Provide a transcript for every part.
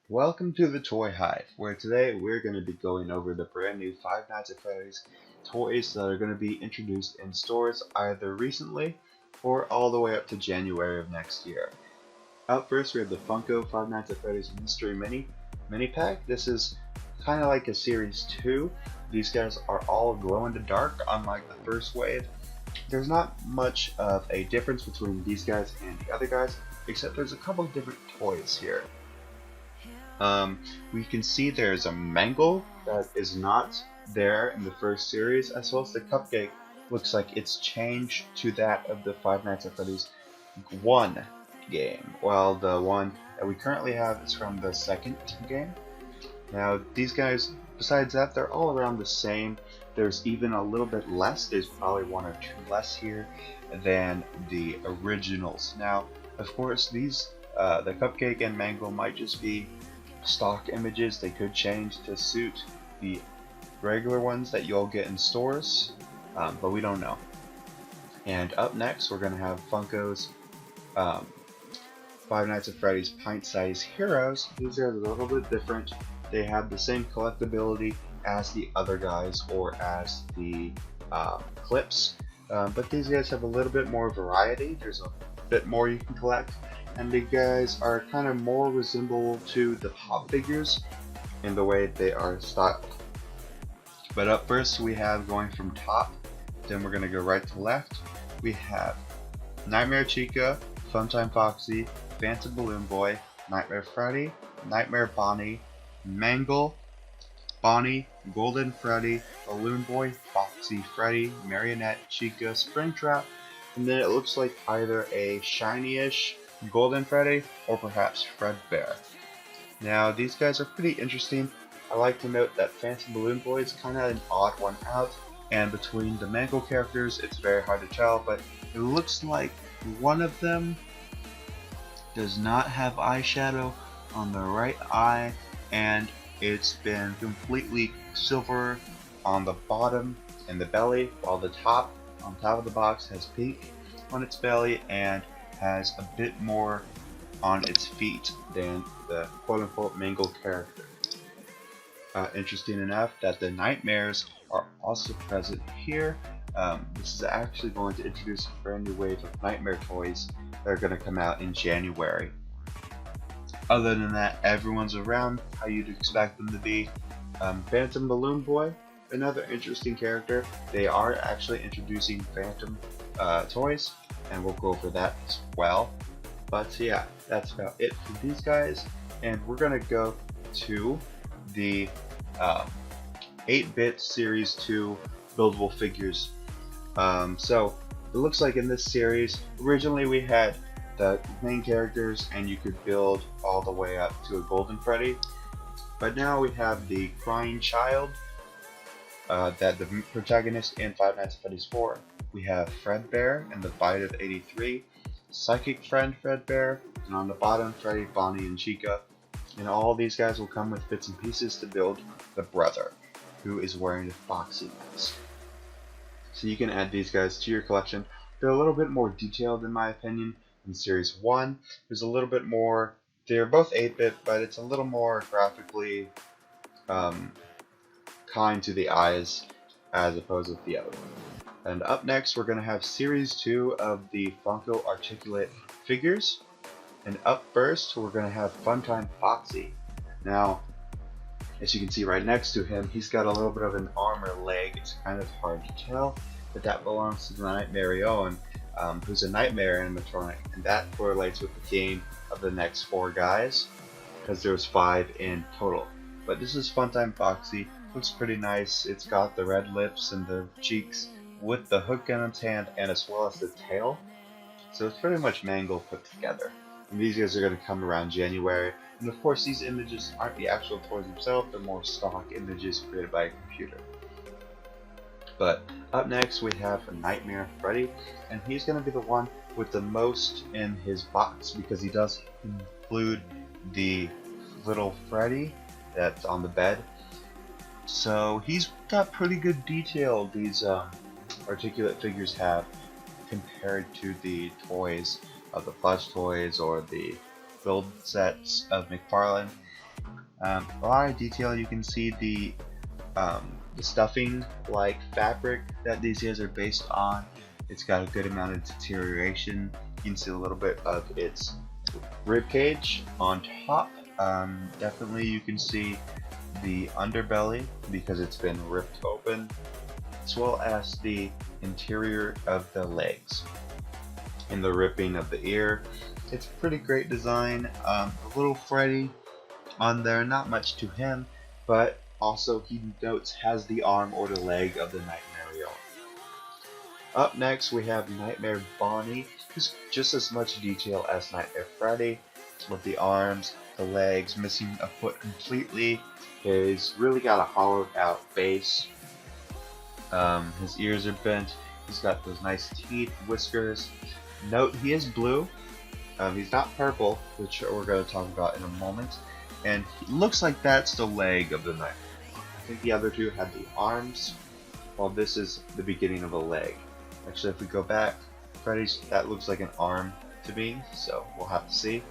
Welcome to the Toy Hive, where today we're going to be going over the brand new Five Nights at Freddy's toys that are going to be introduced in stores either recently or all the way up to January of next year. Up first, we have the Funko Five Nights at Freddy's Mystery Mini Pack. This is kind of like a Series 2. These guys are all glow in the dark, unlike the first wave. There's not much of a difference between these guys and the other guys, except there's a couple of different toys here. We can see there's a mangle that is not there in the first series, as well as the cupcake looks like it's changed to that of the Five Nights at Freddy's 1 game, while the one that we currently have is from the second game. Now these guys, besides that, they're all around the same. There's even a little bit less, there's probably one or two less here than the originals. Now, of course, these the cupcake and mango might just be stock images. They could change to suit the regular ones that you'll get in stores, but we don't know. And up next, we're going to have Funko's Five Nights at Freddy's Pint-Sized Heroes. These are a little bit different. They have the same collectability as the other guys or as the clips, but these guys have a little bit more variety. There's a bit more you can collect, and the guys are kind of more resemble to the Pop figures in the way they are styled. But up first, we have, going from top, then we're going to go right to left, we have Nightmare Chica, Funtime Foxy, Phantom Balloon Boy, Nightmare Freddy, Nightmare Bonnie, Mangle, Bonnie, Golden Freddy, Balloon Boy, Foxy Freddy, Marionette, Chica, Springtrap, and then it looks like either a shiny-ish Golden Freddy or perhaps Fredbear. Now these guys are pretty interesting. I like to note that Phantom Balloon Boy is kind of an odd one out, and between the Mangle characters it's very hard to tell, but it looks like one of them does not have eyeshadow on the right eye, and it's been completely silver on the bottom and the belly, while the top, on top of the box, has pink on its belly and has a bit more on its feet than the quote-unquote Mangle character. Interesting enough that the Nightmares are also present here. This is actually going to introduce a brand new wave of Nightmare toys that are going to come out in January. Other than that, everyone's around how you'd expect them to be. Phantom Balloon Boy, another interesting character. They are actually introducing Phantom toys, and we'll go over that as well. But yeah, that's about it for these guys, and we're gonna go to the 8-bit Series 2 buildable figures. So it looks like in this series, originally we had the main characters and you could build all the way up to a Golden Freddy, but now we have the Crying Child, that the protagonist in Five Nights at Freddy's 4. We have Fredbear and the Bite of 83, Psychic Friend Fredbear, and on the bottom Freddy, Bonnie, and Chica. And all these guys will come with bits and pieces to build the brother, who is wearing the Foxy mask. So you can add these guys to your collection. They're a little bit more detailed in my opinion in Series 1. There's a little bit more, they're both 8-bit, but it's a little more graphically kind to the eyes as opposed with the other one. And up next, we're going to have Series 2 of the Funko Articulate figures. And up first, we're going to have Funtime Foxy. Now, as you can see right next to him, he's got a little bit of an armor leg. It's kind of hard to tell, but that belongs to the Nightmare Owen, who's a Nightmare animatronic, and that correlates with the theme of the next 4 guys, because there's 5 in total. But this is Funtime Foxy. Looks pretty nice. It's got the red lips and the cheeks with the hook in its hand, and as well as the tail. So it's pretty much Mangle put together. And these guys are going to come around January. And of course, these images aren't the actual toys themselves, they're more stock images created by a computer. But up next, we have Nightmare Freddy, and he's going to be the one with the most in his box, because he does include the little Freddy that's on the bed. So he's got pretty good detail, these articulate figures have, compared to the toys of the Plush toys or the build sets of McFarlane. A lot of detail. You can see the stuffing like fabric that these guys are based on. It's got a good amount of deterioration. You can see a little bit of its rib cage on top. Definitely you can see the underbelly because it's been ripped open, as well as the interior of the legs and the ripping of the ear. It's a pretty great design. A little Freddy on there, not much to him, but also he notes has the arm or the leg of the Nightmare Real. Up next we have Nightmare Bonnie, who's just as much detail as Nightmare Freddy, with the arms, the legs, missing a foot completely. He's really got a hollowed out face. His ears are bent. He's got those nice teeth, whiskers. Note he is blue. He's not purple, which we're going to talk about in a moment. And it looks like that's the leg of the Nightmare. I think the other two had the arms, while this is the beginning of a leg. Actually, if we go back, Freddy's, that looks like an arm to me, so we'll have to see.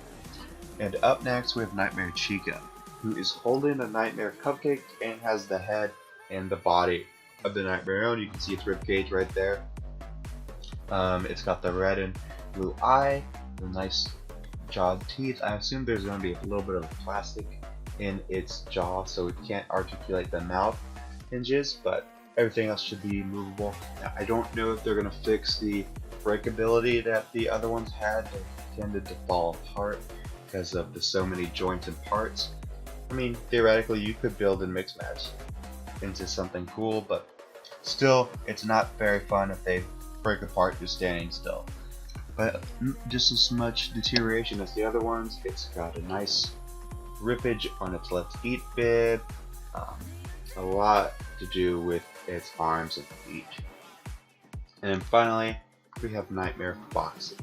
And up next we have Nightmare Chica, who is holding a Nightmare cupcake and has the head and the body of the Nightmare own. You can see its ribcage right there. It's got the red and blue eye, the nice jawed teeth. I assume there's going to be a little bit of plastic in its jaw so it can't articulate the mouth hinges, but everything else should be movable. Now, I don't know if they're going to fix the breakability that the other ones had. They tended to fall apart because of the so many joints and parts. I mean, theoretically you could build and mix match into something cool, but still it's not very fun if they break apart just standing still. But just as much deterioration as the other ones. It's got a nice rippage on its left feet bib, a lot to do with its arms and feet. And then finally we have Nightmare Foxy.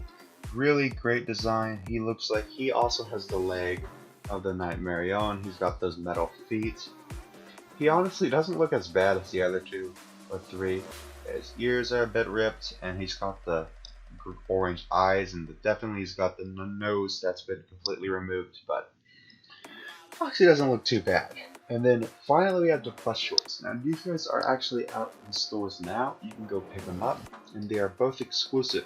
Really great design. He looks like he also has the leg of the Nightmare on. He's got those metal feet. He honestly doesn't look as bad as the other two or three. His ears are a bit ripped, and he's got the orange eyes, and definitely he's got the nose that's been completely removed, but Foxy doesn't look too bad. And then finally we have the Plush shorts. Now these guys are actually out in stores now. You can go pick them up, and they are both exclusive.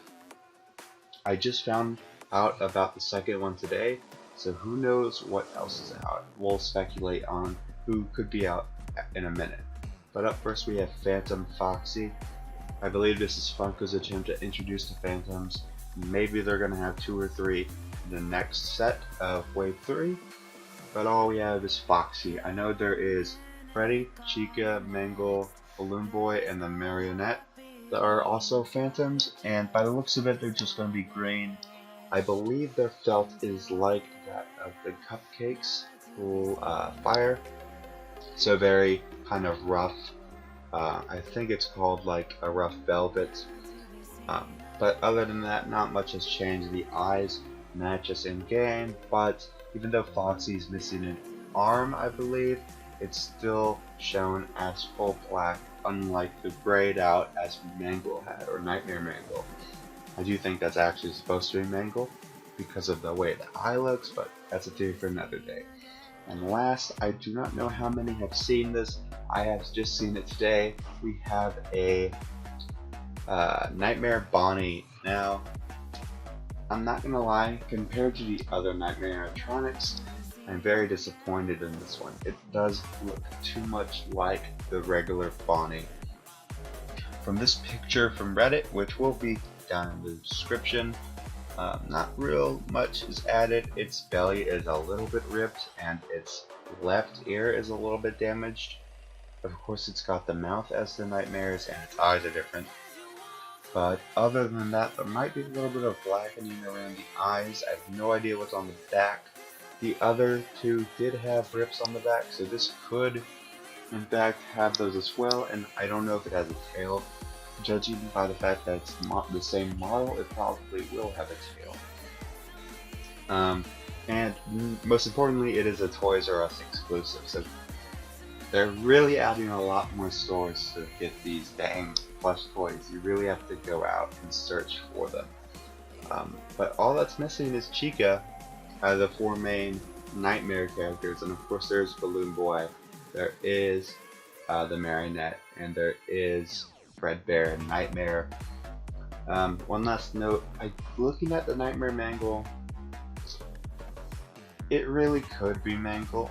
I just found out about the second one today, so who knows what else is out. We'll speculate on who could be out in a minute. But up first we have Phantom Foxy. I believe this is Funko's attempt to introduce the Phantoms. Maybe they're going to have 2 or 3 in the next set of Wave 3. But all we have is Foxy. I know there is Freddy, Chica, Mangle, Balloon Boy, and the Marionette. There are also Phantoms, and by the looks of it they're just going to be green. I believe their felt is like that of the cupcakes, fire. So very kind of rough. I think it's called like a rough velvet. But other than that, not much has changed. The eyes match us in game, but even though Foxy's missing an arm, I believe, it's still shown as full black, unlike the grayed out as Mangle had, or Nightmare Mangle. I do think that's actually supposed to be Mangle because of the way the eye looks, but that's a theory for another day. And last, I do not know how many have seen this. I have just seen it today. We have a Nightmare Bonnie. Now, I'm not gonna lie, compared to the other Nightmare electronics, I'm very disappointed in this one. It does look too much like the regular Bonnie. From this picture from Reddit, which will be down in the description, not real much is added. Its belly is a little bit ripped, and its left ear is a little bit damaged. Of course, it's got the mouth as the Nightmares, and its eyes are different. But other than that, there might be a little bit of blackening around the eyes. I have no idea what's on the back. The other two did have rips on the back, so this could in fact have those as well, and I don't know if it has a tail. Judging by the fact that it's the same model, it probably will have a tail. And most importantly, it is a Toys R Us exclusive, so they're really adding a lot more stores to get these dang plush toys. You really have to go out and search for them. But all that's missing is Chica, the 4 main Nightmare characters, and of course there's Balloon Boy, there is the Marionette, and there is Fredbear and Nightmare. One last note, looking at the Nightmare Mangle, it really could be Mangle.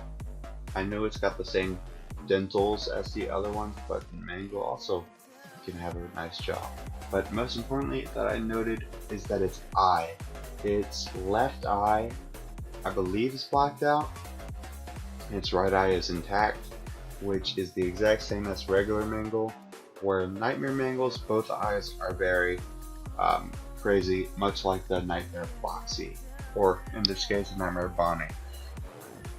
I know it's got the same dentals as the other ones, but Mangle also can have a nice job. But most importantly that I noted is that its eye, its left eye, I believe is blacked out. Its right eye is intact, which is the exact same as regular Mangle. Where Nightmare Mangle's both eyes are very crazy, much like the Nightmare Foxy, or in this case, Nightmare Bonnie.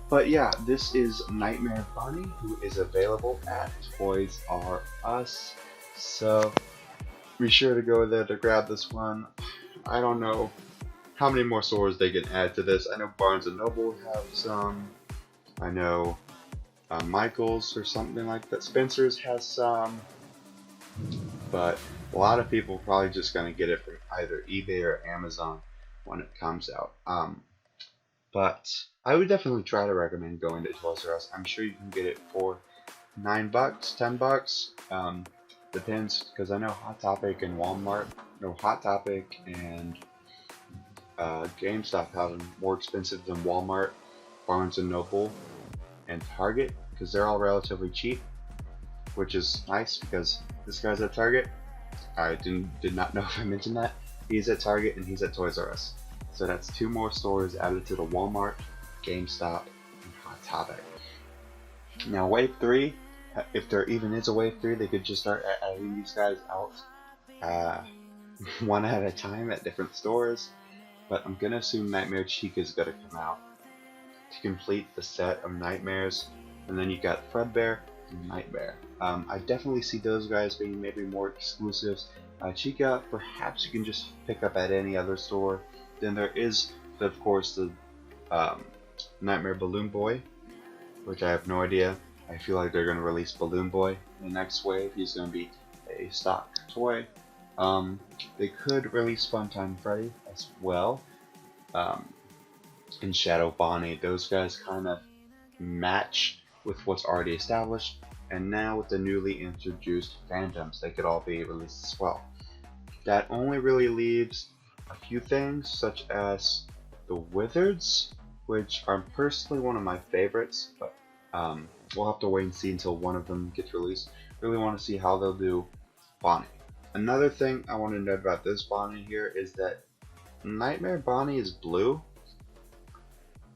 But yeah, this is Nightmare Bonnie, who is available at Toys R Us. So be sure to go there to grab this one. I don't know how many more stores they can add to this. I know Barnes & Noble have some. I know Michael's or something like that. Spencer's has some. But a lot of people are probably just going to get it from either eBay or Amazon when it comes out. But I would definitely try to recommend going to Toys R Us. I'm sure you can get it for $9, $10. Depends, because I know Hot Topic and Walmart, no, Hot Topic and GameStop have them more expensive than Walmart, Barnes & Noble, and Target, because they're all relatively cheap, which is nice because this guy's at Target. I did not know if I mentioned that. He's at Target and he's at Toys R Us. So that's 2 more stores added to the Walmart, GameStop, and Hot Topic. Now Wave 3, if there even is a Wave 3, they could just start adding these guys out one at a time at different stores. But I'm going to assume Nightmare Chica is going to come out to complete the set of Nightmares. And then you got Fredbear and Nightmare. I definitely see those guys being maybe more exclusives. Chica, perhaps you can just pick up at any other store. Then there is, of course, the Nightmare Balloon Boy, which I have no idea. I feel like they're going to release Balloon Boy in the next wave. He's going to be a stock toy. They could release Funtime Freddy as well. And Shadow Bonnie. Those guys kind of match with what's already established. And now with the newly introduced Phantoms, they could all be released as well. That only really leaves a few things, such as the Wizards, which are personally one of my favorites, but we'll have to wait and see until one of them gets released. Really want to see how they'll do Bonnie. Another thing I want to note about this Bonnie here is that Nightmare Bonnie is blue.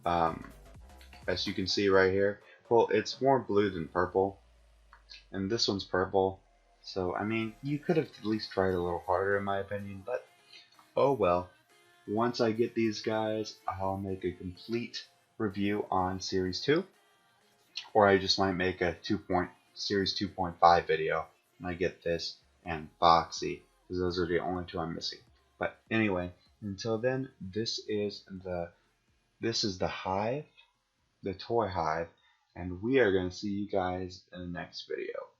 As you can see right here. Well, it's more blue than purple, and this one's purple. So, I mean, you could have at least tried a little harder in my opinion, but oh well. Once I get these guys, I'll make a complete review on Series 2, or I just might make a Series 2.5 video when I get this and Foxy, because those are the only 2 I'm missing. But anyway, until then, this is the Hive, the Toy Hive, and we are going to see you guys in the next video.